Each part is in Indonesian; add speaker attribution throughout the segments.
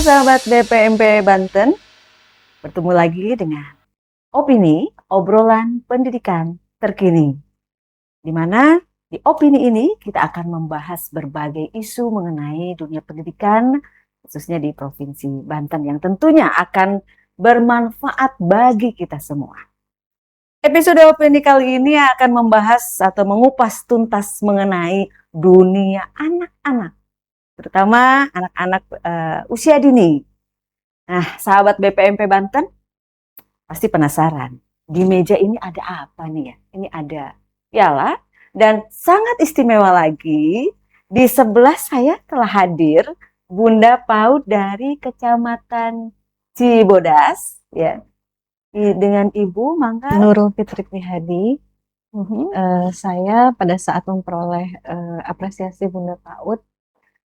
Speaker 1: sahabat BPMP Banten, bertemu lagi dengan opini, obrolan pendidikan terkini. Di mana di opini ini kita akan membahas berbagai isu mengenai dunia pendidikan, khususnya di Provinsi Banten yang tentunya akan bermanfaat bagi kita semua. Episode opini kali ini akan membahas atau mengupas tuntas mengenai dunia anak-anak, terutama anak-anak usia dini. Nah, sahabat BPMP Banten pasti penasaran, di meja ini ada apa nih ya? Ini ada piala dan sangat istimewa lagi, di sebelah saya telah hadir Bunda PAUD dari Kecamatan Cibodas, ya, dengan Ibu Mangga
Speaker 2: Nurul Fitri Prihadi. Saya pada saat memperoleh apresiasi Bunda PAUD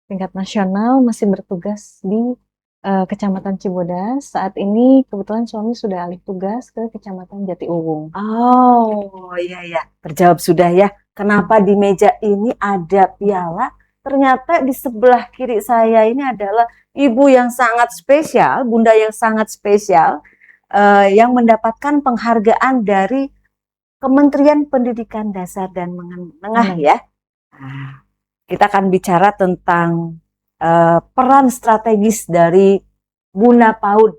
Speaker 2: tingkat nasional masih bertugas di Kecamatan Cibodas. Saat ini kebetulan suami sudah alih tugas ke Kecamatan Jatiuwung.
Speaker 1: Oh iya, terjawab sudah ya. Kenapa di meja ini ada piala? Ternyata di sebelah kiri saya ini adalah ibu yang sangat spesial, bunda yang sangat spesial, yang mendapatkan penghargaan dari Kementerian Pendidikan Dasar dan Menengah ya. Nah, kita akan bicara tentang peran strategis dari Bunda PAUD,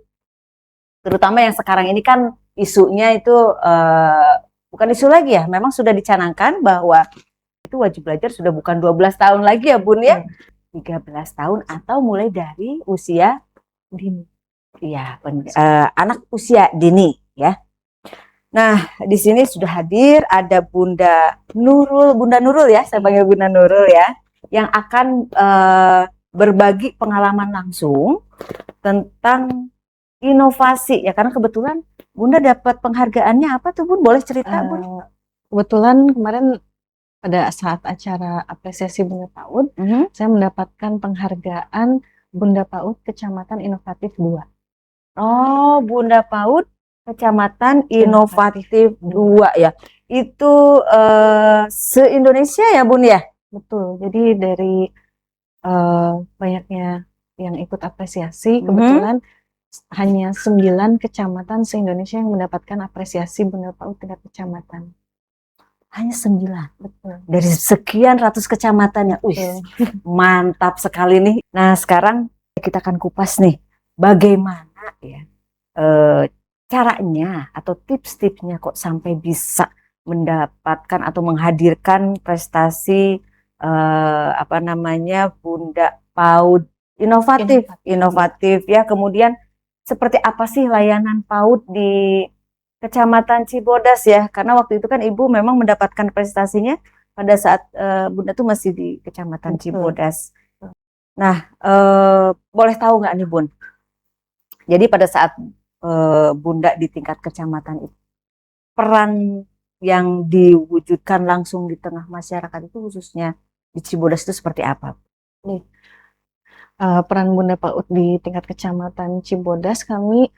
Speaker 1: terutama yang sekarang ini kan isunya itu bukan isu lagi ya, memang sudah dicanangkan bahwa itu wajib belajar sudah bukan 12 tahun lagi ya Bun ya, 13 tahun atau mulai dari usia dini. Iya, anak usia dini ya. Nah, di sini sudah hadir ada Bunda Nurul ya, saya panggil Bunda Nurul ya, yang akan berbagi pengalaman langsung tentang inovasi ya, karena kebetulan Bunda dapat penghargaannya apa tuh Bun? Boleh cerita Bun?
Speaker 2: Kebetulan kemarin pada saat acara apresiasi Bunda PAUD, saya mendapatkan penghargaan Bunda PAUD Kecamatan Inovatif 2.
Speaker 1: Oh, Bunda PAUD Kecamatan Inovatif 2 ya. Itu se-Indonesia ya Bun ya?
Speaker 2: Betul, jadi dari banyaknya yang ikut apresiasi, kebetulan hanya 9 kecamatan se-Indonesia yang mendapatkan apresiasi Bunda PAUD tingkat kecamatan.
Speaker 1: Hanya 9, betul. Dari sekian ratus kecamatan ya. Mantap sekali nih. Nah, sekarang kita akan kupas nih, bagaimana ya caranya atau tips-tipsnya kok sampai bisa mendapatkan atau menghadirkan prestasi Bunda PAUD inovatif ya. Kemudian seperti apa sih layanan PAUD di Kecamatan Cibodas ya, karena waktu itu kan Ibu memang mendapatkan prestasinya pada saat Bunda tuh masih di Kecamatan Cibodas. Nah, boleh tahu nggak nih Bun? Jadi pada saat Bunda di tingkat kecamatan itu, peran yang diwujudkan langsung di tengah masyarakat itu khususnya di Cibodas itu seperti apa?
Speaker 2: Nih, peran Bunda PAUD di tingkat kecamatan Cibodas kami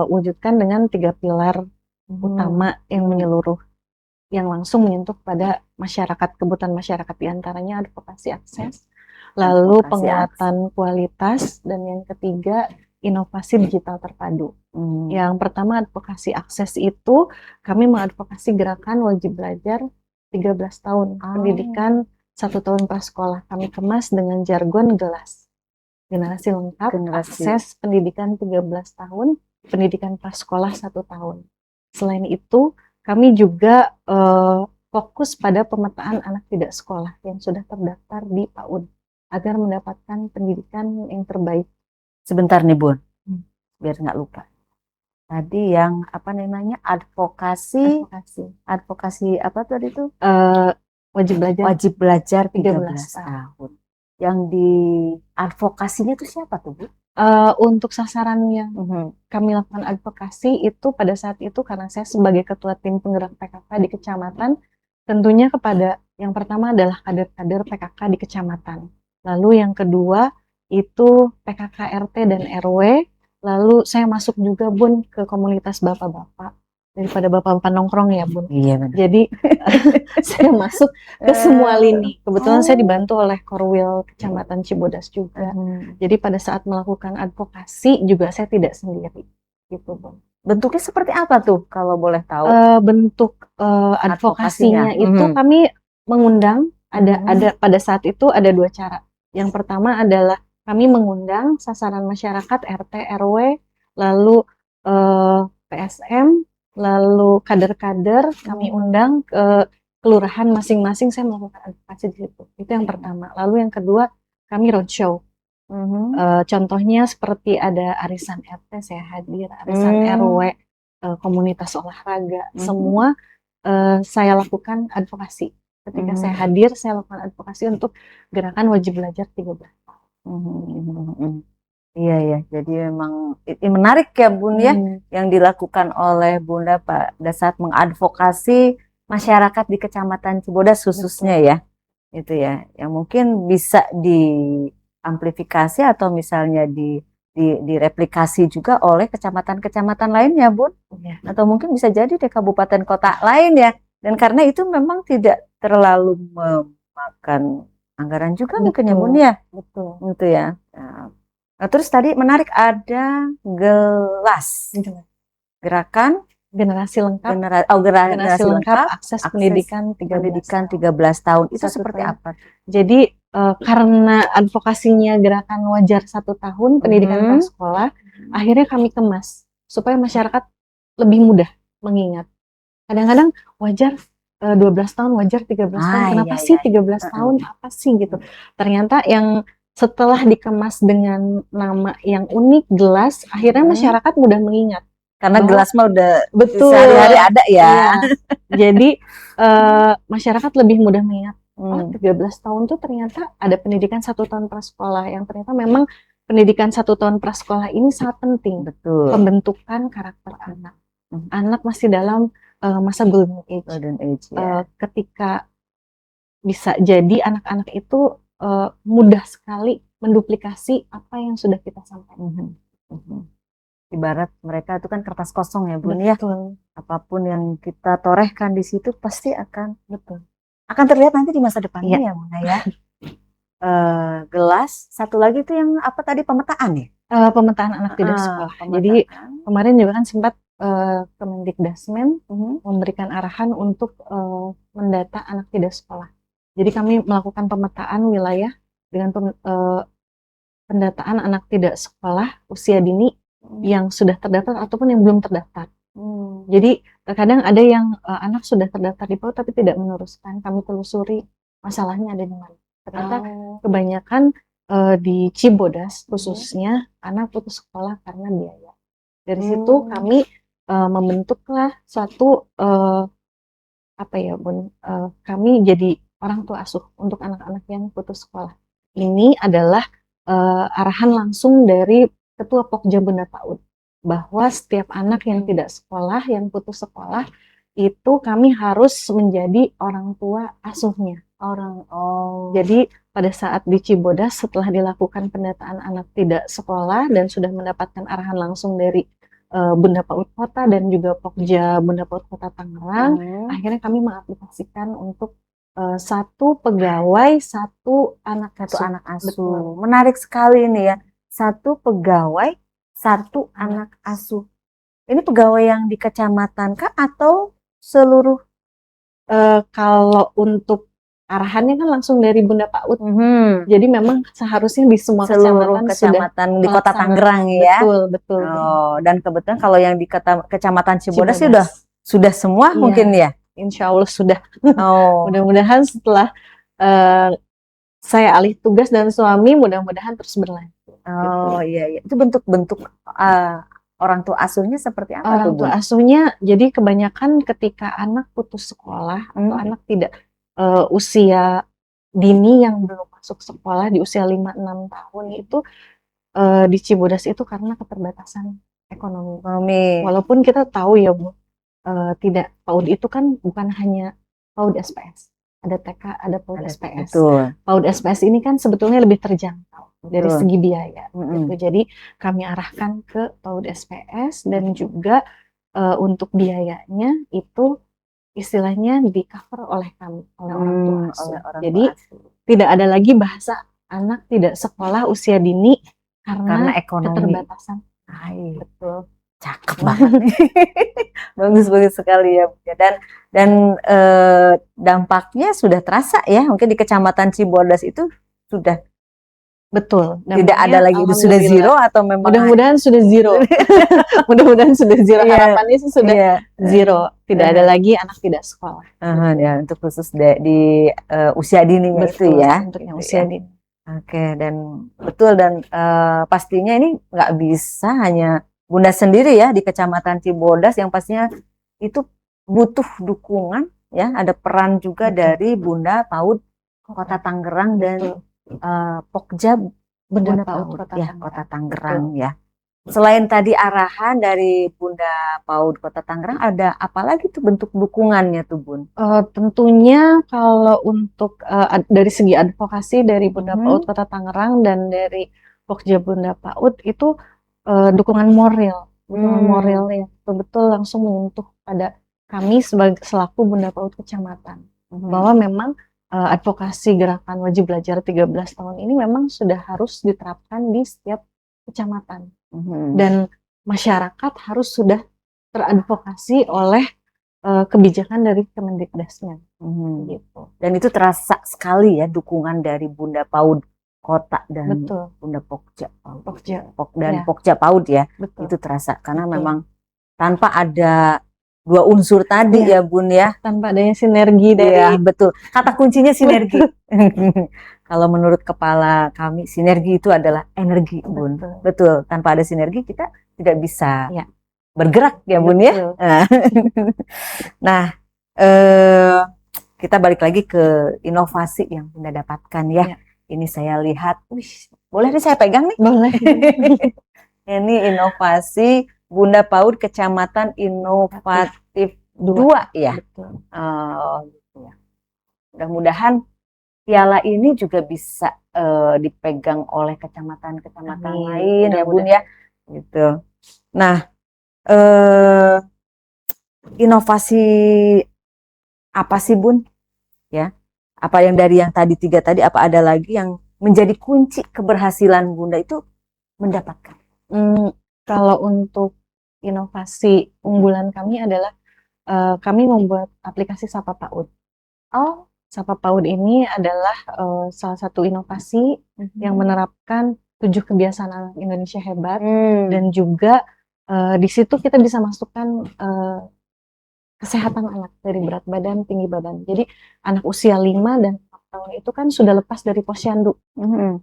Speaker 2: wujudkan dengan 3 pilar utama yang menyeluruh, yang langsung menyentuh pada masyarakat, kebutuhan masyarakat, diantaranya advokasi akses, lalu penguatan kualitas, dan yang ketiga inovasi digital terpadu. Yang pertama advokasi akses itu kami mengadvokasi gerakan wajib belajar 13 tahun, pendidikan 1 tahun prasekolah. Kami kemas dengan jargon GELAS, generasi lengkap, akses pendidikan 13 tahun, pendidikan prasekolah 1 tahun. Selain itu, kami juga fokus pada pemetaan anak tidak sekolah yang sudah terdaftar di PAUD agar mendapatkan pendidikan yang terbaik.
Speaker 1: Sebentar nih Bun, biar nggak lupa. Tadi yang apa namanya advokasi apa tadi itu? Wajib belajar 13 tahun. Yang di advokasinya itu siapa tuh Bu?
Speaker 2: Untuk sasaran yang kami lakukan advokasi itu pada saat itu, karena saya sebagai ketua tim penggerak PKK di kecamatan, tentunya kepada yang pertama adalah kader-kader PKK di kecamatan. Lalu yang kedua itu PKK RT dan RW. Lalu saya masuk juga Bun ke komunitas bapak-bapak daripada bapak-bapak nongkrong ya Bun.
Speaker 1: Iya benar.
Speaker 2: Jadi saya masuk ke semua lini. Kebetulan saya
Speaker 1: Oh.
Speaker 2: dibantu oleh Korwil Kecamatan Cibodas juga.
Speaker 1: Mhm.
Speaker 2: Jadi pada saat melakukan advokasi juga saya tidak sendiri, gitu Bun.
Speaker 1: Bentuknya seperti apa tuh kalau boleh tahu?
Speaker 2: Bentuk advokasinya itu
Speaker 1: Mhm.
Speaker 2: kami mengundang,
Speaker 1: Mhm.
Speaker 2: ada pada saat itu ada 2 cara. Yang pertama adalah kami mengundang sasaran masyarakat RT, RW, lalu PSM, lalu kader-kader kami undang ke kelurahan masing-masing, saya melakukan advokasi di situ. Itu yang pertama. Lalu yang kedua, kami roadshow.
Speaker 1: Mhm.
Speaker 2: Contohnya seperti ada arisan RT saya hadir, arisan RW, komunitas olahraga, semua saya lakukan advokasi. Ketika saya hadir, saya lakukan advokasi untuk gerakan wajib belajar 13 tahun.
Speaker 1: Iya ya, jadi memang menarik ya Bun ya, yang dilakukan oleh Bunda pada saat mengadvokasi masyarakat di Kecamatan Cibodas khususnya ya, itu ya, yang mungkin bisa diamplifikasi atau misalnya direplikasi juga oleh kecamatan-kecamatan lainnya Bun, atau mungkin bisa jadi di kabupaten kota lain ya, dan karena itu memang tidak terlalu memakan anggaran juga mungkin ya Bun ya, gitu ya. Nah, terus tadi menarik ada gelas, gerakan
Speaker 2: generasi lengkap,
Speaker 1: generasi lengkap
Speaker 2: akses pendidikan
Speaker 1: 13 tahun. Itu seperti apa?
Speaker 2: Jadi karena advokasinya gerakan wajar 1 tahun pendidikan prasekolah, akhirnya kami kemas supaya masyarakat lebih mudah mengingat. Kadang-kadang wajar 12 tahun, wajar 13 tahun. Kenapa sih 13 tahun? Apa sih gitu? Ternyata yang setelah dikemas dengan nama yang unik, gelas, akhirnya masyarakat mudah mengingat.
Speaker 1: Karena gelas mah udah
Speaker 2: betul
Speaker 1: sehari-hari ada ya.
Speaker 2: Jadi masyarakat lebih mudah mengingat. Oh, 13 tahun tuh ternyata ada pendidikan 1 tahun prasekolah, yang ternyata memang pendidikan 1 tahun prasekolah ini sangat penting.
Speaker 1: Betul.
Speaker 2: Pembentukan karakter anak. Anak masih dalam masa golden age. Ketika bisa jadi anak-anak itu mudah sekali menduplikasi apa yang sudah kita sampaikan. Ibarat mereka itu kan kertas kosong ya Bun ya. Apapun yang kita torehkan di situ pasti akan terlihat nanti di masa depannya ya Bun ya. Gelas, satu lagi itu yang apa tadi, pemetaan ya? Pemetaan anak tidak sekolah. Jadi kemarin juga kan sempat Kemendikdasmen memberikan arahan untuk mendata anak tidak sekolah. Jadi kami melakukan pemetaan wilayah dengan pendataan anak tidak sekolah usia dini yang sudah terdaftar ataupun yang belum terdaftar. Jadi terkadang ada yang anak sudah terdaftar di PAUD tapi tidak meneruskan. Kami telusuri masalahnya ada di mana. Ternyata kebanyakan di Cibodas khususnya anak putus sekolah karena biaya. Dari situ kami membentuklah suatu apa ya Bun, kami jadi orang tua asuh untuk anak-anak yang putus sekolah. Ini adalah arahan langsung dari Ketua Pokja Bunda PAUD bahwa setiap anak yang tidak sekolah, yang putus sekolah, itu kami harus menjadi orang tua asuhnya. Jadi pada saat di Cibodas setelah dilakukan pendataan anak tidak sekolah dan sudah mendapatkan arahan langsung dari Bunda PAUD Kota dan juga Pokja Bunda PAUD Kota Tangerang, akhirnya kami mengaplikasikan untuk 1 pegawai 1 anak asuh.
Speaker 1: Menarik sekali ini ya. 1 pegawai 1 anak asuh. Ini pegawai yang di kecamatan kah atau seluruh?
Speaker 2: Kalau untuk arahannya kan langsung dari Bunda PAUD. Jadi memang seharusnya di semua
Speaker 1: kecamatan di Kota Tangerang ya.
Speaker 2: Betul.
Speaker 1: Dan kebetulan kalau yang di Kecamatan Cibodas sudah semua mungkin ya.
Speaker 2: Insya Allah sudah. Mudah-mudahan setelah saya alih tugas dan suami, mudah-mudahan terus berlanjut.
Speaker 1: Iya. Itu bentuk-bentuk orang tua asuhnya seperti apa?
Speaker 2: Orang tua asuhnya, jadi kebanyakan ketika anak putus sekolah atau anak tidak usia dini yang belum masuk sekolah di usia 5-6 tahun itu di Cibodas itu karena keterbatasan ekonomi. Walaupun kita tahu ya Bu, tidak, PAUD itu kan bukan hanya PAUD SPS, ada TK, ada PAUD SPS. PAUD SPS ini kan sebetulnya lebih terjangkau dari segi biaya. Gitu. Jadi kami arahkan ke PAUD SPS dan juga untuk biayanya itu istilahnya di cover oleh kami, oleh orang tua asuh.
Speaker 1: Oleh orang
Speaker 2: Jadi
Speaker 1: tua asuh.
Speaker 2: tidak ada lagi bahasa anak tidak sekolah usia dini
Speaker 1: Karena
Speaker 2: karena
Speaker 1: ekonomi.
Speaker 2: keterbatasan.
Speaker 1: Hai,
Speaker 2: Betul.
Speaker 1: cakep banget nih. Bagus sekali ya Bu. Dan dampaknya sudah terasa ya, mungkin di Kecamatan Cibodas itu sudah
Speaker 2: Betul.
Speaker 1: tidak ada
Speaker 2: Dampaknya
Speaker 1: lagi, sudah
Speaker 2: alhamdulillah.
Speaker 1: zero atau memang
Speaker 2: Mudah-mudahan sudah zero. Mudah-mudahan sudah zero.
Speaker 1: Iya,
Speaker 2: Harapannya sih sudah
Speaker 1: iya.
Speaker 2: zero. Tidak ada lagi anak tidak sekolah.
Speaker 1: Ya, untuk khusus di usia dininya itu
Speaker 2: Betul,
Speaker 1: ya.
Speaker 2: untuk yang
Speaker 1: Gitu
Speaker 2: usia
Speaker 1: ya.
Speaker 2: dini.
Speaker 1: Oke, dan betul dan pastinya ini nggak bisa hanya Bunda sendiri ya di Kecamatan Cibodas, yang pastinya itu butuh dukungan ya. Ada peran juga
Speaker 2: Betul.
Speaker 1: dari Bunda PAUD Kota Tangerang dan Pokja
Speaker 2: Bunda
Speaker 1: Bunda
Speaker 2: PAUD
Speaker 1: PAUD
Speaker 2: Kota
Speaker 1: ya,
Speaker 2: Tangerang.
Speaker 1: Kota Tangerang
Speaker 2: Betul.
Speaker 1: ya. Selain tadi arahan dari Bunda PAUD Kota Tangerang, ada apa lagi tuh bentuk dukungannya tuh Bun?
Speaker 2: Tentunya kalau untuk dari segi advokasi dari Bunda PAUD Kota Tangerang dan dari Pokja Bunda PAUD itu dukungan moral yang betul-betul langsung menyentuh pada kami selaku Bunda PAUD Kecamatan, bahwa memang advokasi gerakan wajib belajar 13 tahun ini memang sudah harus diterapkan di setiap kecamatan. Dan masyarakat harus sudah teradvokasi oleh kebijakan dari Kemendikbudrismen gitu.
Speaker 1: Dan itu terasa sekali ya dukungan dari Bunda PAUD Kota dan
Speaker 2: Betul.
Speaker 1: Bunda Pokja
Speaker 2: Ya.
Speaker 1: Pokja PAUD ya.
Speaker 2: Betul.
Speaker 1: Itu terasa karena
Speaker 2: Betul.
Speaker 1: memang tanpa ada dua unsur tadi ya Bun ya,
Speaker 2: tanpa adanya sinergi dari
Speaker 1: betul. Kata kuncinya sinergi. Kalau menurut kepala kami, sinergi itu adalah energi, Bun. Betul. Tanpa ada sinergi kita tidak bisa bergerak ya, Bun ya. Nah, kita balik lagi ke inovasi yang Bunda dapatkan ya. Ini saya lihat, boleh nih saya pegang nih?
Speaker 2: Boleh.
Speaker 1: Ini inovasi Bunda PAUD Kecamatan Inovatif 2 ya.
Speaker 2: Betul.
Speaker 1: Gitu ya. Mudah-mudahan piala ini juga bisa dipegang oleh kecamatan-kecamatan lain ya Bun ya. Gitu. Nah, inovasi apa sih Bun? Ya. Apa yang dari yang tadi 3 tadi, apa ada lagi yang menjadi kunci keberhasilan Bunda itu mendapatkan?
Speaker 2: Kalau untuk inovasi unggulan kami adalah kami membuat aplikasi Sapa PAUD. Sapa PAUD ini adalah salah satu inovasi yang menerapkan 7 kebiasaan anak Indonesia hebat, dan juga di situ kita bisa masukkan kesehatan anak dari berat badan, tinggi badan. Jadi anak usia 5 dan 4 tahun itu kan sudah lepas dari posyandu,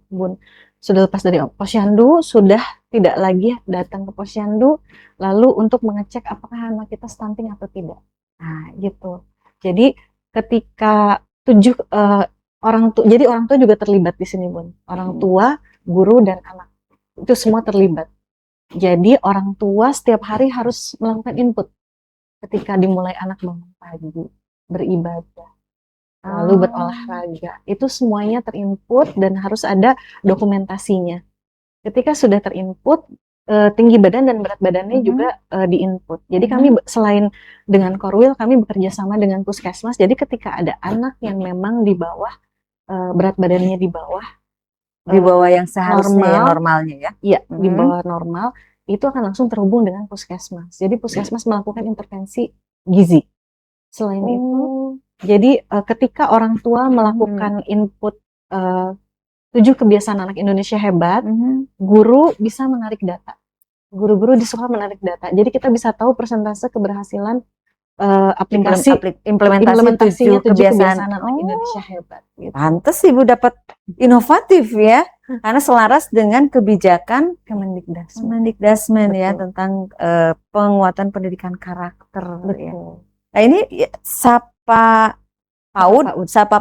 Speaker 2: Bun. Sudah lepas dari posyandu, sudah tidak lagi datang ke posyandu lalu untuk mengecek apakah anak kita stunting atau tidak. Nah, gitu. Jadi ketika jadi orang tua juga terlibat di sini, Bun. Orang tua, guru dan anak itu semua terlibat. Jadi orang tua setiap hari harus melakukan input. Ketika dimulai anak bangun pagi, beribadah, lalu berolahraga, itu semuanya terinput dan harus ada dokumentasinya. Ketika sudah terinput, tinggi badan dan berat badannya juga diinput. Jadi kami selain dengan Korwil, kami bekerja sama dengan Puskesmas. Jadi ketika ada anak yang memang di bawah, berat badannya di bawah
Speaker 1: yang seharusnya normalnya ya?
Speaker 2: Iya, di bawah normal, itu akan langsung terhubung dengan Puskesmas. Jadi Puskesmas melakukan intervensi gizi. Selain itu, jadi ketika orang tua melakukan input 7 kebiasaan anak Indonesia hebat, guru bisa menarik data. Guru-guru di sekolah menarik data. Jadi kita bisa tahu persentase keberhasilan implementasi 7 kebiasaan anak Indonesia hebat. Gitu.
Speaker 1: Pantes Ibu dapat inovatif ya, karena selaras dengan kebijakan Kemendikbudrismen ya tentang penguatan pendidikan karakter. Ya. Nah ini Sapa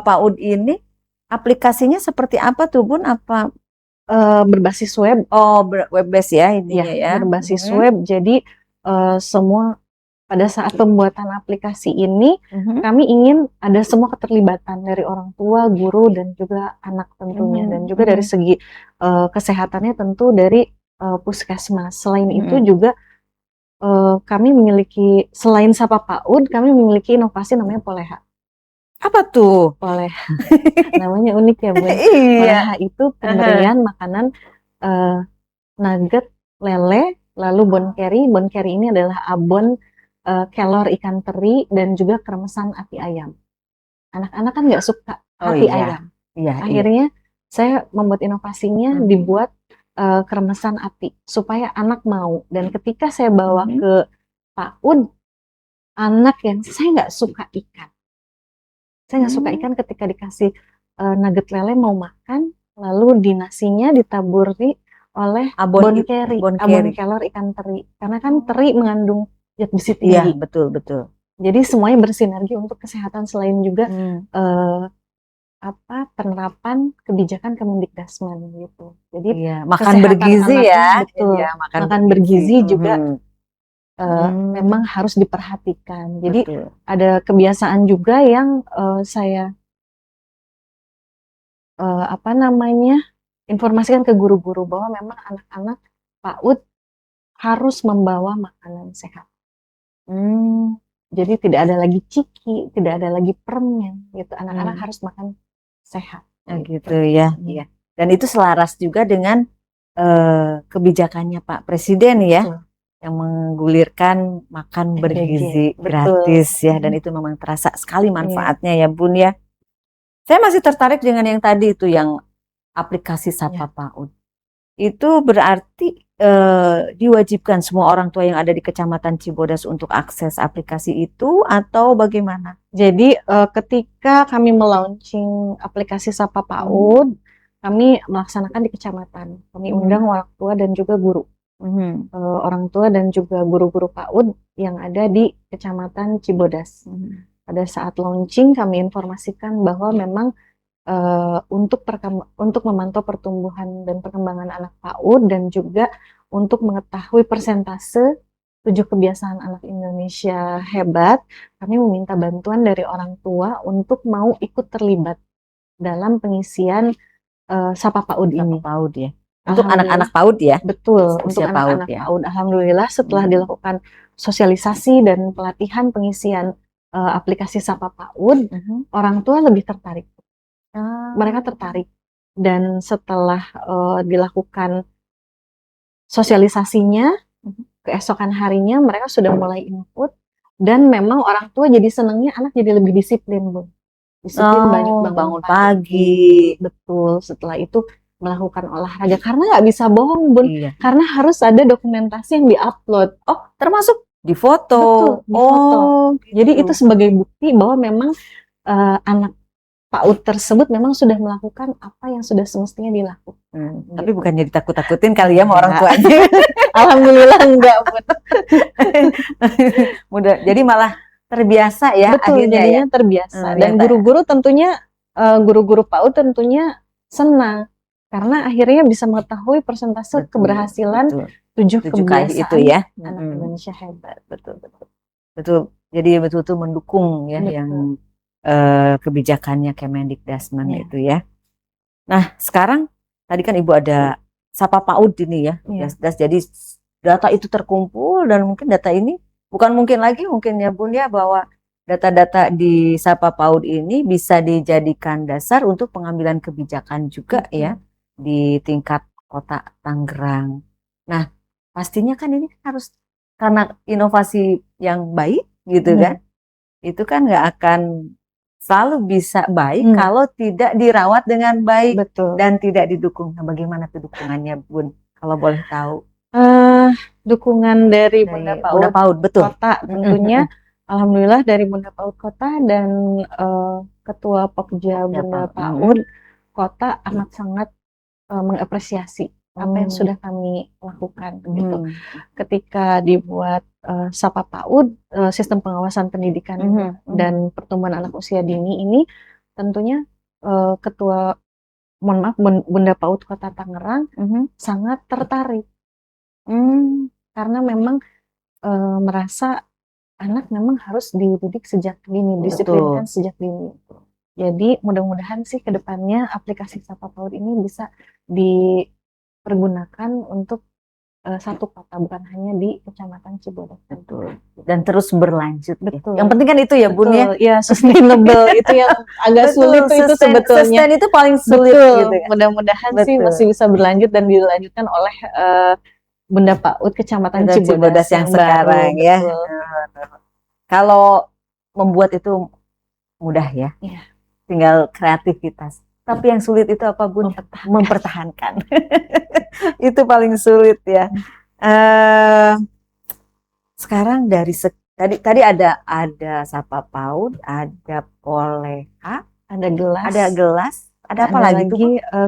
Speaker 1: PAUD ini aplikasinya seperti apa tuh Bun? Apa
Speaker 2: berbasis web?
Speaker 1: Web based ya intinya ya.
Speaker 2: Berbasis web. Jadi semua pada saat pembuatan aplikasi ini kami ingin ada semua keterlibatan dari orang tua, guru dan juga anak tentunya, dan juga dari segi kesehatannya tentu dari Puskesmas. Selain itu juga kami memiliki, selain Sapa PAUD, kami memiliki inovasi namanya Poleha.
Speaker 1: Apa tuh?
Speaker 2: Poleha, namanya unik ya Bun.
Speaker 1: Iya.
Speaker 2: Poleha itu pemberian makanan nugget, lele, lalu bon keri. Bon keri ini adalah abon kelor ikan teri dan juga kremesan ati ayam. Anak-anak kan nggak suka
Speaker 1: Oh
Speaker 2: hati
Speaker 1: iya.
Speaker 2: ayam.
Speaker 1: Iya, iya.
Speaker 2: Akhirnya saya membuat inovasinya, dibuat kremesan ati supaya anak mau. Dan ketika saya bawa ke PAUD, anak yang saya nggak suka ikan. Saya nggak suka ikan, ketika dikasih nugget lele mau makan, lalu di nasinya ditaburi oleh bon keri, abon kelor ikan teri. Karena kan teri mengandung zat besi tinggi.
Speaker 1: Iya, betul, betul.
Speaker 2: Jadi semuanya bersinergi untuk kesehatan, selain juga penerapan kebijakan Kemendikbudrismen gitu. Jadi
Speaker 1: iya, makan bergizi ya.
Speaker 2: Betul.
Speaker 1: Iya,
Speaker 2: makan bergizi juga memang harus diperhatikan. Jadi ada kebiasaan juga yang saya informasikan ke guru-guru, bahwa memang anak-anak PAUD harus membawa makanan sehat. Jadi tidak ada lagi ciki, tidak ada lagi permen gitu. Anak-anak harus makan sehat.
Speaker 1: Gitu ya. Iya. Dan itu selaras juga dengan kebijakannya Pak Presiden ya.
Speaker 2: Betul.
Speaker 1: Yang menggulirkan makan bergizi gratis ya, dan itu memang terasa sekali manfaatnya ya Bun ya. Saya masih tertarik dengan yang tadi itu, yang aplikasi Sapa PAUD. Itu berarti diwajibkan semua orang tua yang ada di Kecamatan Cibodas untuk akses aplikasi itu, atau bagaimana?
Speaker 2: Jadi ketika kami melaunching aplikasi Sapa PAUD, kami melaksanakan di kecamatan. Kami undang orang tua dan juga guru. Orang tua dan juga guru-guru PAUD yang ada di Kecamatan Cibodas. Pada saat launching kami informasikan bahwa memang untuk memantau pertumbuhan dan perkembangan anak PAUD, dan juga untuk mengetahui persentase 7 kebiasaan anak Indonesia hebat, kami meminta bantuan dari orang tua untuk mau ikut terlibat dalam pengisian Sapa PAUD ini.
Speaker 1: Sapa PAUD ya. Untuk anak-anak PAUD ya?
Speaker 2: Betul, untuk anak-anak PAUD. Alhamdulillah setelah dilakukan sosialisasi dan pelatihan pengisian aplikasi Sapa PAUD, orang tua lebih tertarik. Mereka tertarik. Dan setelah dilakukan sosialisasinya, keesokan harinya mereka sudah mulai input, dan memang orang tua jadi senangnya anak jadi lebih disiplin, Bu. Disiplin, banyak bangun pagi. Betul. Setelah itu melakukan olahraga, karena nggak bisa bohong Bun, karena harus ada dokumentasi yang diupload.
Speaker 1: Oh, termasuk di foto.
Speaker 2: Betul, di foto. Jadi itu sebagai bukti bahwa memang anak PAUD tersebut memang sudah melakukan apa yang sudah semestinya dilakukan.
Speaker 1: Tapi bukannya ditakut-takutin kali ya sama orang tuanya.
Speaker 2: Alhamdulillah enggak, Bun.
Speaker 1: Mudah. Jadi malah terbiasa ya.
Speaker 2: Betul,
Speaker 1: akhirnya
Speaker 2: jadinya terbiasa. Dan guru-guru tentunya, guru-guru PAUD tentunya senang, karena akhirnya bisa mengetahui persentase keberhasilan 7 kebiasaan
Speaker 1: itu ya.
Speaker 2: anak Indonesia hebat.
Speaker 1: Betul. Jadi betul-betul mendukung ya yang kebijakannya Kemendikbudrismen itu ya. Nah sekarang tadi kan Ibu ada Sapa PAUD ini ya. Jadi data itu terkumpul, dan mungkin data ini bukan mungkin lagi, mungkin ya Bun ya, bahwa data-data di Sapa PAUD ini bisa dijadikan dasar untuk pengambilan kebijakan juga ya di tingkat kota Tangerang. Nah pastinya kan ini harus karena inovasi yang baik gitu kan. Itu kan nggak akan selalu bisa baik kalau tidak dirawat dengan baik.
Speaker 2: Betul.
Speaker 1: Dan tidak didukung. Nah, bagaimana tuh dukungannya Bun, kalau boleh tahu?
Speaker 2: Dukungan dari Bunda PAUD
Speaker 1: betul.
Speaker 2: Kota tentunya. Alhamdulillah dari Bunda PAUD Kota dan Ketua Pokja Bunda PAUD Kota amat sangat mengapresiasi apa yang sudah kami lakukan gitu. Ketika dibuat Sapa PAUD, sistem pengawasan pendidikan dan pertumbuhan anak usia dini ini, tentunya Bunda PAUD Kota Tangerang sangat tertarik. Karena memang merasa anak memang harus dididik sejak dini, disiplinkan sejak dini. Jadi mudah-mudahan sih ke depannya aplikasi Sapa PAUD ini bisa dipergunakan untuk satu kota, bukan hanya di Kecamatan Cibodas.
Speaker 1: Betul. Dan terus berlanjut. Ya.
Speaker 2: Betul.
Speaker 1: Yang penting kan itu ya Bun ya.
Speaker 2: Betul, ya sustainable itu yang agak sulit tuh itu sebetulnya.
Speaker 1: Sustain itu paling sulit
Speaker 2: Betul.
Speaker 1: gitu ya.
Speaker 2: Mudah-mudahan sih
Speaker 1: Betul.
Speaker 2: masih bisa berlanjut dan dilanjutkan oleh Bunda PAUD Kecamatan Cibodas
Speaker 1: yang
Speaker 2: baru,
Speaker 1: sekarang ya.
Speaker 2: betul.
Speaker 1: Kalau membuat itu mudah ya.
Speaker 2: Iya.
Speaker 1: Tinggal kreativitas. Tapi yang sulit itu apa Bun? Mempertahankan. Itu paling sulit ya. Sekarang dari tadi ada Sapa PAUD, ada Poleha, ada gelas, ada apa lagi tuh?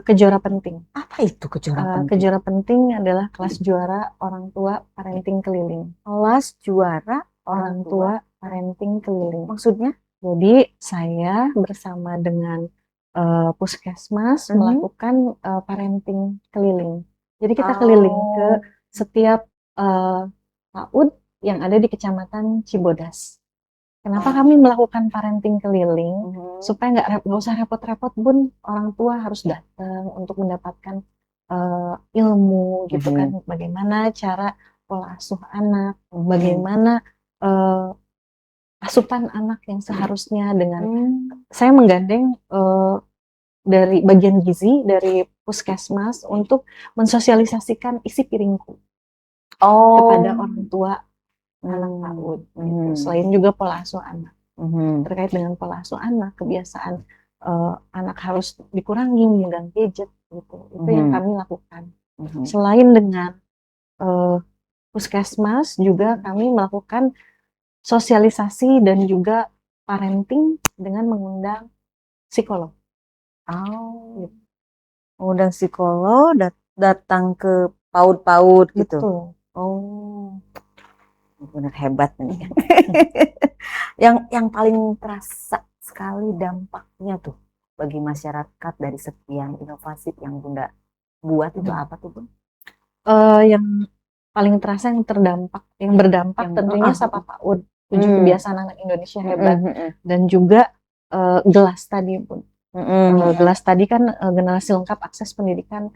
Speaker 2: Kejora penting.
Speaker 1: Apa itu kejora penting?
Speaker 2: Kejora penting adalah kelas juara orang tua parenting keliling.
Speaker 1: Kelas juara
Speaker 2: orang tua parenting keliling.
Speaker 1: Maksudnya?
Speaker 2: Jadi saya bersama dengan Puskesmas melakukan parenting keliling. Jadi kita keliling ke setiap PAUD yang ada di Kecamatan Cibodas. Kenapa kami melakukan parenting keliling? Supaya nggak usah repot-repot Bun, orang tua harus datang untuk mendapatkan ilmu gitu kan, bagaimana cara pola asuh anak, bagaimana asupan anak yang seharusnya dengan saya menggandeng dari bagian gizi dari Puskesmas untuk mensosialisasikan isi piringku kepada orang tua anak PAUD gitu. Selain juga pola asuh anak, terkait dengan pola asuh anak, kebiasaan anak harus dikurangi memegang gadget gitu, itu yang kami lakukan. Selain dengan Puskesmas juga kami melakukan sosialisasi dan juga parenting dengan mengundang psikolog.
Speaker 1: Gitu. Mengundang psikolog datang ke PAUD-PAUD gitu.
Speaker 2: Betul.
Speaker 1: Benar hebat nih. yang paling terasa sekali dampaknya tuh bagi masyarakat dari sekian inovasi yang Bunda buat itu apa tuh Bun?
Speaker 2: Yang paling terasa yang berdampak tentunya Sapa PAUD, tujuh kebiasaan anak Indonesia hebat, dan juga gelas tadi Bun. Gelas tadi kan generasi lengkap akses pendidikan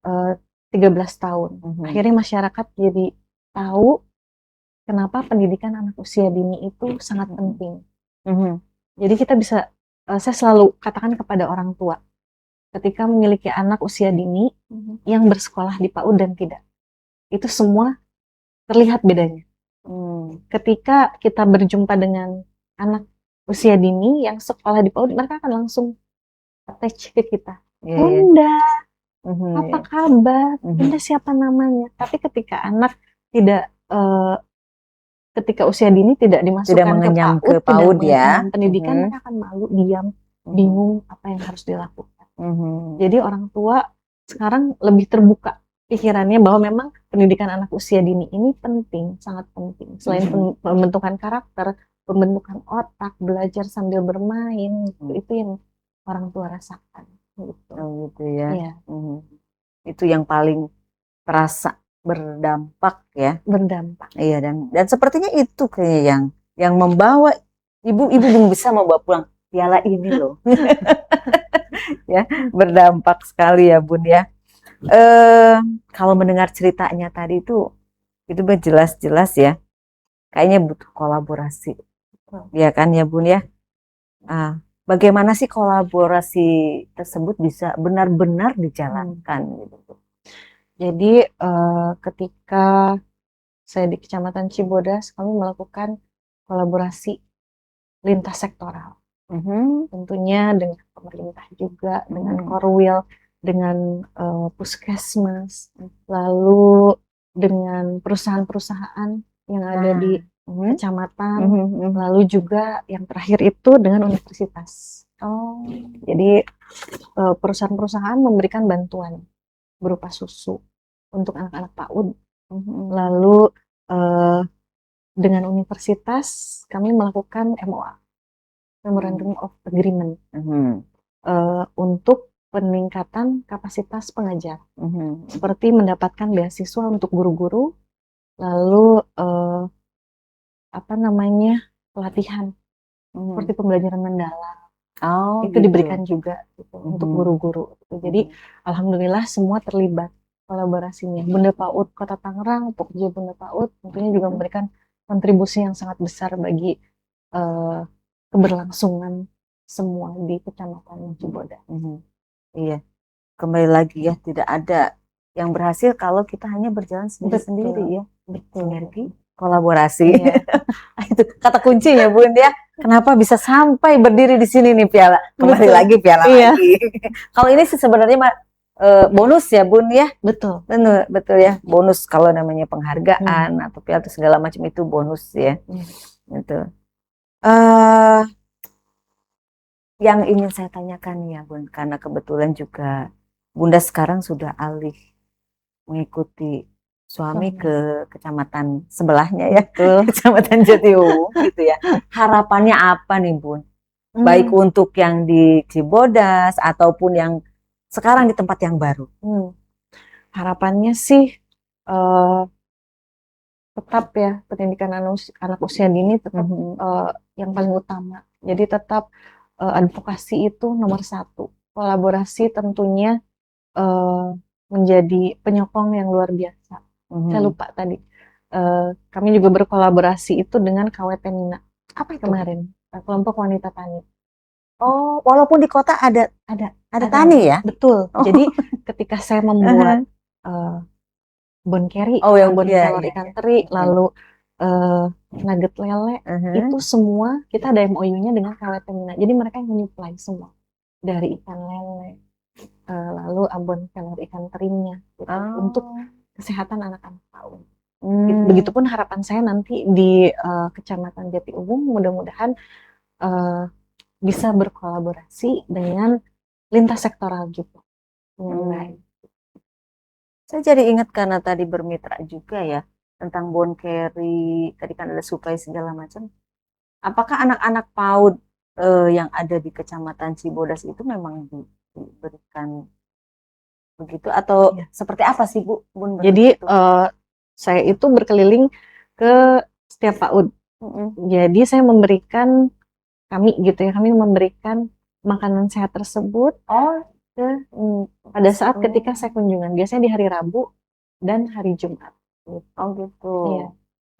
Speaker 2: 13 tahun. Akhirnya masyarakat jadi tahu kenapa pendidikan anak usia dini itu sangat penting. Jadi kita bisa, saya selalu katakan kepada orang tua, ketika memiliki anak usia dini yang bersekolah di PAUD dan tidak, itu semua terlihat bedanya. Ketika kita berjumpa dengan anak usia dini yang sekolah di PAUD, mereka akan langsung attach ke kita. Bunda, apa kabar? Bunda siapa namanya? Tapi ketika anak tidak ketika usia dini tidak dimasukkan ke PAUD ya, pendidikan, mereka akan malu, diam, bingung apa yang harus dilakukan. Jadi orang tua sekarang lebih terbuka pikirannya bahwa memang pendidikan anak usia dini ini penting, sangat penting. Selain pembentukan karakter, pembentukan otak, belajar sambil bermain, itu yang orang tua rasakan.
Speaker 1: Gitu ya. Itu yang paling terasa berdampak ya.
Speaker 2: Berdampak.
Speaker 1: Iya, dan sepertinya itu kayaknya yang membawa ibu belum bisa membawa pulang piala ini loh. Ya, berdampak sekali ya Bun ya. Kalau mendengar ceritanya tadi itu jelas-jelas ya. Kayaknya butuh kolaborasi. Ya kan ya Bun ya. Bagaimana sih kolaborasi tersebut bisa benar-benar dijalankan gitu.
Speaker 2: Jadi ketika saya di Kecamatan Cibodas, kami melakukan kolaborasi lintas sektoral. Tentunya dengan pemerintah juga, dengan Korwil, dengan Puskesmas, lalu dengan perusahaan-perusahaan yang ada di kecamatan, lalu juga yang terakhir itu dengan universitas. Jadi perusahaan-perusahaan memberikan bantuan berupa susu untuk anak-anak PAUD. Lalu dengan universitas kami melakukan MOA, Memorandum of Agreement, untuk peningkatan kapasitas pengajar, seperti mendapatkan beasiswa untuk guru-guru, lalu pelatihan seperti pembelajaran mendalam. Itu diberikan juga gitu, untuk guru-guru. Jadi alhamdulillah semua terlibat. kolaborasinya. Bunda PAUD Kota Tangerang, Pokja Bunda PAUD tentunya juga memberikan kontribusi yang sangat besar bagi keberlangsungan semua di Kecamatan Cibodas.
Speaker 1: Iya, kembali lagi ya, tidak ada yang berhasil kalau kita hanya berjalan sendiri-sendiri ya. Sinergi, kolaborasi.
Speaker 2: Iya.
Speaker 1: Itu kata kuncinya Bun ya. Kenapa bisa sampai berdiri di sini nih piala? Kembali
Speaker 2: Betul.
Speaker 1: lagi piala
Speaker 2: Iya.
Speaker 1: lagi. Kalau ini sih sebenarnya bonus ya Bun ya.
Speaker 2: Betul.
Speaker 1: Betul ya. Bonus kalau namanya penghargaan atau piala atau segala macam itu bonus ya. Gitu. Yang ingin saya tanyakan ya Bun, karena kebetulan juga Bunda sekarang sudah alih mengikuti suami ke kecamatan sebelahnya ya, Kecamatan Jatiuwung gitu ya. Harapannya apa nih Bun? Baik untuk yang di Cibodas ataupun yang sekarang di tempat yang baru.
Speaker 2: Harapannya sih tetap ya pendidikan anak usia dini tetap yang paling utama. Jadi tetap advokasi itu nomor satu. Kolaborasi tentunya menjadi penyokong yang luar biasa. Saya lupa tadi. Kami juga berkolaborasi itu dengan KWT Mina. Apa itu? Kemarin kelompok wanita tani.
Speaker 1: Oh, walaupun di kota ada tani ya?
Speaker 2: Betul. Jadi ketika saya membuat bon curry,
Speaker 1: yang
Speaker 2: bon kelor ikan teri, lalu nugget lele, itu semua kita ada MOU-nya dengan KWT Mina. Jadi mereka yang menyuplai semua dari ikan lele, lalu abon kelor ikan terinya gitu, untuk kesehatan anak-anak PAUD. Begitupun harapan saya nanti di Kecamatan Jatiuwung, mudah-mudahan bisa berkolaborasi dengan lintas sektoral juga.
Speaker 1: Saya jadi ingat karena tadi bermitra juga ya tentang bon curry, tadi kan ada suplai segala macam. Apakah anak-anak PAUD yang ada di Kecamatan Cibodas itu memang diberikan begitu atau seperti apa sih Bu? Bun,
Speaker 2: jadi saya itu berkeliling ke setiap PAUD. Jadi saya memberikan kami memberikan makanan sehat tersebut pada saat ketika saya kunjungan, biasanya di hari Rabu dan hari Jumat.
Speaker 1: Oh gitu. Iya.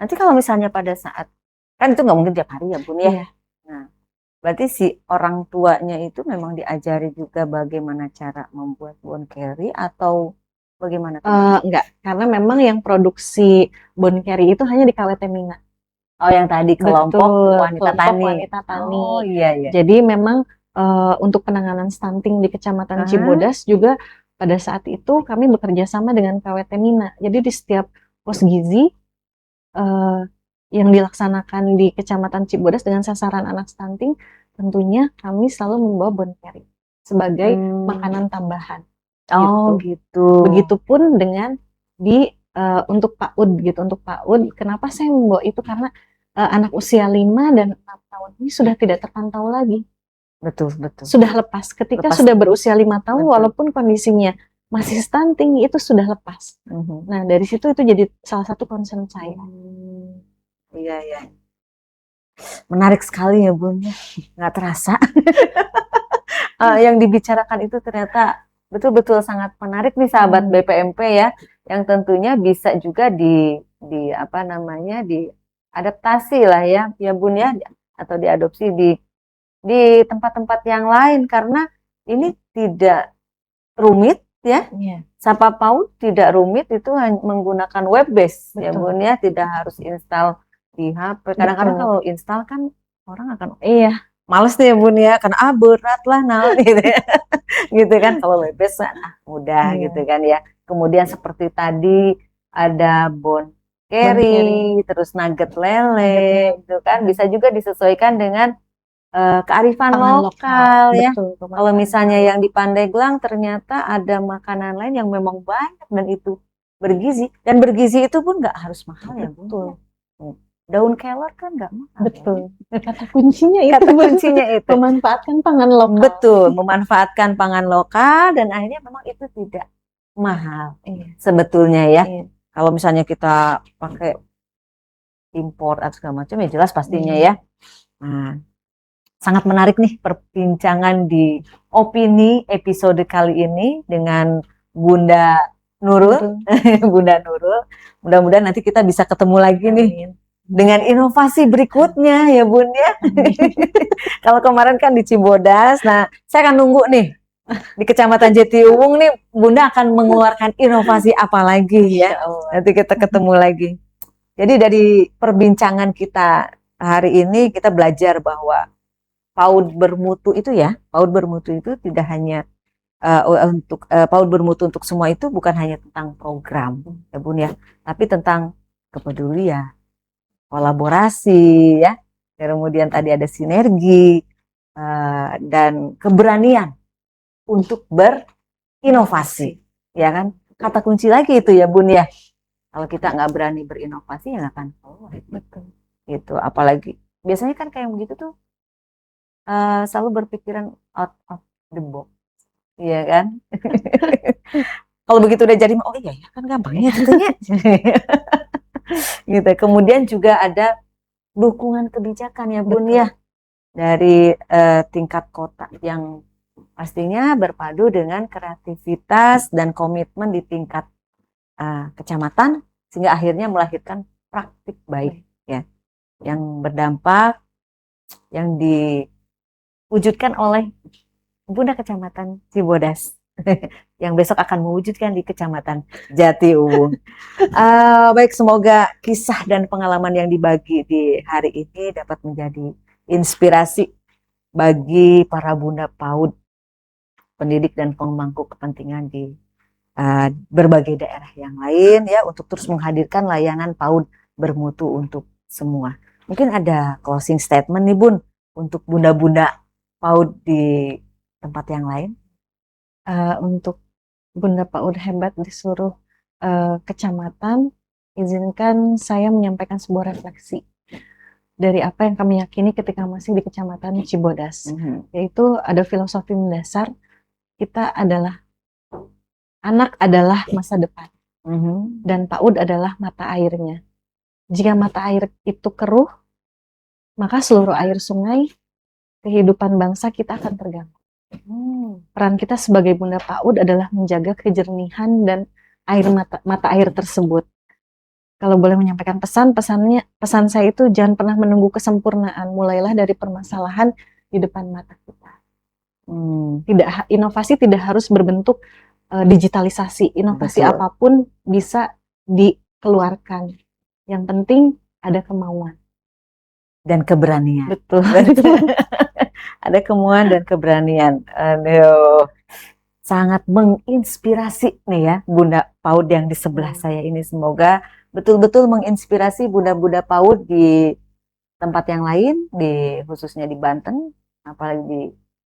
Speaker 1: Nanti kalau misalnya pada saat, kan itu nggak mungkin tiap hari ya Bun ya.
Speaker 2: Iya.
Speaker 1: Nah, berarti si orang tuanya itu memang diajari juga bagaimana cara membuat bon curry atau bagaimana?
Speaker 2: Enggak, karena memang yang produksi bon curry itu hanya di KWT Mina.
Speaker 1: Oh, yang tadi kelompok wanita tani.
Speaker 2: Oh iya. Jadi memang untuk penanganan stunting di Kecamatan Cibodas juga pada saat itu kami bekerja sama dengan KWT Mina. Jadi di setiap pos gizi yang dilaksanakan di Kecamatan Cibodas dengan sasaran anak stunting, tentunya kami selalu membawa bon curry sebagai makanan tambahan.
Speaker 1: Oh gitu.
Speaker 2: Begitupun dengan untuk PAUD gitu. Untuk PAUD, kenapa saya membawa itu? Karena anak usia 5 dan 6 tahun ini sudah tidak terpantau lagi.
Speaker 1: Betul.
Speaker 2: Sudah lepas. Ketika sudah berusia 5 tahun, walaupun kondisinya masih stunting, itu sudah lepas. Nah, dari situ itu jadi salah satu concern saya.
Speaker 1: Iya. Menarik sekali ya Bun. Nggak terasa. Yang dibicarakan itu ternyata betul-betul sangat menarik nih sahabat BPMP ya, yang tentunya bisa juga diadaptasi lah ya Bun ya, atau diadopsi di tempat-tempat yang lain karena ini tidak rumit ya. Sapa PAUD tidak rumit, itu hanya menggunakan web base ya Bun ya, tidak harus install di HP. Kadang-kadang kalau install kan orang akan males nih ya Bun ya, karena berat lah gitu ya. Gitu kan, kalau web base mudah gitu kan ya. Kemudian seperti tadi ada bon curry, terus nugget lele gitu kan, bisa juga disesuaikan dengan kearifan lokal ya. Kalau misalnya yang di Pandeglang ternyata ada makanan lain yang memang banyak dan itu bergizi, dan bergizi itu pun nggak harus mahal ya Bun. Daun kelor kan nggak mahal.
Speaker 2: Betul. Kata kuncinya itu. Memanfaatkan pangan lokal.
Speaker 1: Betul, memanfaatkan pangan lokal dan akhirnya memang itu tidak mahal. Sebetulnya ya. Kalau misalnya kita pakai impor atau segala macam ya jelas pastinya ya. Nah, sangat menarik nih perbincangan di opini episode kali ini dengan Bunda Nurul, Bunda Nurul. Mudah-mudahan nanti kita bisa ketemu lagi nih dengan inovasi berikutnya ya Bun ya. Kalau kemarin kan di Cibodas, nah saya akan nunggu nih di Kecamatan Jatiuwung nih Bunda akan mengeluarkan inovasi apa lagi ya. Nanti kita ketemu lagi. Jadi dari perbincangan kita hari ini kita belajar bahwa PAUD bermutu itu ya, PAUD bermutu itu tidak hanya PAUD bermutu untuk semua itu bukan hanya tentang program ya Bun ya, tapi tentang kepedulian, kolaborasi ya, kemudian tadi ada sinergi dan keberanian untuk berinovasi ya kan, kata kunci lagi itu ya Bun ya. Kalau kita nggak berani berinovasi ya nggak akan keluar. Betul. Gitu, apalagi biasanya kan kayak begitu tuh selalu berpikiran out of the box. Iya kan? Kalau begitu udah jadi, oh iya ya kan gampang ya tentunya. Gitu. Kemudian juga ada dukungan kebijakan ya Bun ya dari tingkat kota yang pastinya berpadu dengan kreativitas dan komitmen di tingkat kecamatan sehingga akhirnya melahirkan praktik baik ya yang berdampak yang diwujudkan oleh Bunda Kecamatan Cibodas yang besok akan mewujudkan di Kecamatan Jatiuwung. Baik, semoga kisah dan pengalaman yang dibagi di hari ini dapat menjadi inspirasi bagi para Bunda PAUD, pendidik dan pemangku kepentingan di berbagai daerah yang lain ya untuk terus menghadirkan layanan PAUD bermutu untuk semua. Mungkin ada closing statement nih Bun untuk Bunda-Bunda PAUD di tempat yang lain.
Speaker 2: Untuk Bunda PAUD hebat di seluruh kecamatan, izinkan saya menyampaikan sebuah refleksi dari apa yang kami yakini ketika masih di Kecamatan Cibodas, yaitu ada filosofi mendasar kita adalah anak adalah masa depan, dan PAUD adalah mata airnya. Jika mata air itu keruh, maka seluruh air sungai, kehidupan bangsa kita akan terganggu. Peran kita sebagai Bunda PAUD adalah menjaga kejernihan dan mata air tersebut. Kalau boleh menyampaikan pesan saya itu jangan pernah menunggu kesempurnaan, mulailah dari permasalahan di depan mata kita. Inovasi tidak harus berbentuk digitalisasi, inovasi
Speaker 1: Betul.
Speaker 2: apapun bisa dikeluarkan. Yang penting ada kemauan
Speaker 1: dan keberanian.
Speaker 2: Betul.
Speaker 1: Ada kemauan dan keberanian. Aduh, sangat menginspirasi nih ya Bunda PAUD yang di sebelah saya ini. Semoga betul-betul menginspirasi Bunda-Bunda PAUD di tempat yang lain, khususnya di Banten, apalagi di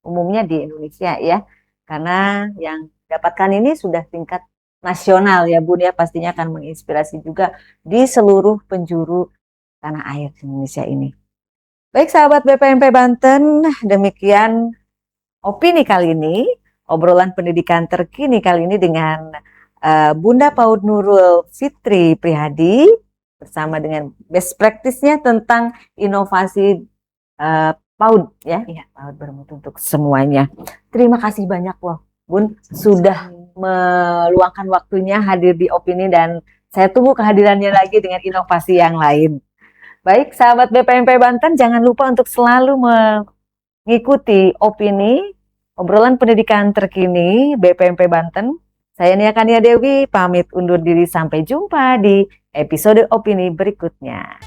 Speaker 1: umumnya di Indonesia ya. Karena yang dapatkan ini sudah tingkat nasional ya Bun ya, pastinya akan menginspirasi juga di seluruh penjuru tanah air Indonesia ini. Baik sahabat BPMP Banten, demikian opini kali ini, obrolan pendidikan terkini kali ini dengan Bunda PAUD Nurul Fitri Prihadi bersama dengan best practice-nya tentang inovasi PAUD ya, PAUD bermutu untuk semuanya. Terima kasih banyak loh Bun sudah meluangkan waktunya hadir di opini dan saya tunggu kehadirannya lagi dengan inovasi yang lain. Baik, sahabat BPMP Banten, jangan lupa untuk selalu mengikuti opini, obrolan pendidikan terkini BPMP Banten. Saya Nia Kania Dewi, pamit undur diri sampai jumpa di episode opini berikutnya.